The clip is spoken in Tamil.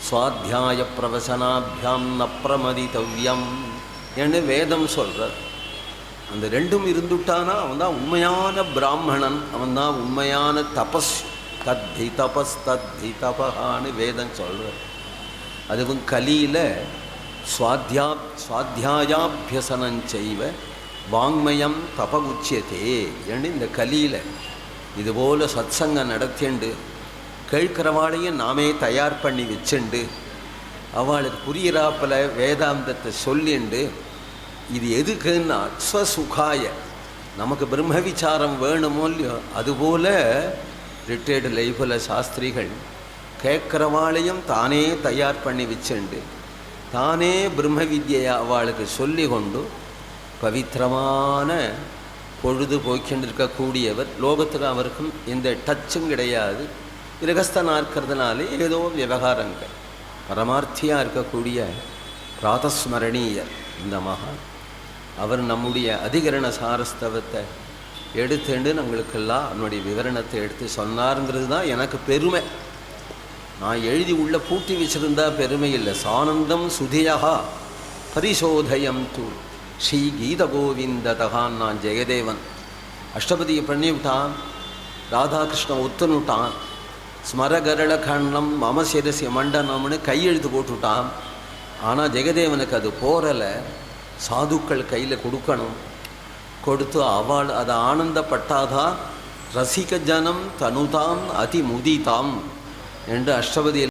சுவாத்தியாய பிரவசனாபியாம் ந பிரமதித்தவ்யம் என்று வேதம் சொல்கிறார். அந்த ரெண்டும் இருந்துட்டானா அவன் தான் உண்மையான பிராமணன், அவன் தான் உண்மையான தபஸ். தத்தி தபஸ் தத்தி தபஹான்னு வேதம் சொல்கிறார். அதுவும் கலியில் சுவாத்தியாயாபியசனஞ்செய்வ வாங்மயம் தப உச்சியதே என்று இந்த கலியில் இதுபோல் சத்சங்கம் நடத்திண்டு கேட்கிறவாளையும் நாமே தயார் பண்ணி வச்சுண்டு அவளுக்கு புரியிறாப்பில் வேதாந்தத்தை சொல்லிண்டு இது எதுக்குன்னா ஸ்வசுகாய நமக்கு பிரம்ம விசாரம் வேணுமோ இல்லையோ அதுபோல் ரிட்டையர்டு லைஃபில் சாஸ்திரிகள் கேட்குறவாளையும் தானே தயார் பண்ணி வச்சுண்டு தானே பிரம்ம வித்யை அவளுக்கு சொல்லி கொண்டு பவித்திரமான பொழுது போய்கிட்டு இருக்கக்கூடியவர். லோகத்தில் அவருக்கும் எந்த டச்சும் கிடையாது. கிரகஸ்தனாக இருக்கிறதுனாலே ஏதோ விவகாரங்கள். பரமார்த்தியாக இருக்கக்கூடிய பிராதஸ்மரணீயர் இந்த மகான். அவர் நம்முடைய அதிகரண சாரஸ்தவத்தை எடுத்துண்டு நம்மளுக்கெல்லாம் அவனுடைய விவரணத்தை எடுத்து சொன்னாருங்கிறது தான் எனக்கு பெருமை. நான் எழுதி உள்ள பூட்டி வச்சிருந்தா பெருமை இல்லை. சானந்தம் சுதியா பரிசோதயம் தூ ஸ்ரீ கீத கோவிந்ததகான் நான் ஜெயதேவன் அஷ்டபதியை பண்ணிவிட்டான். ராதாகிருஷ்ணன் ஒத்துனுட்டான். ஸ்மரகரள கண்ணம் மம சிரசி மண்டனம்னு கையெழுத்து போட்டுவிட்டான். ஆனால் ஜெகதேவனுக்கு அது போரலை. சாதுக்கள் கையில் கொடுக்கணும். கொடுத்து அவள் அதை ஆனந்தப்பட்டாதான் ரசிக ஜனம் தனுதாம் அதிமுதிதாம் என்று அஷ்டபதி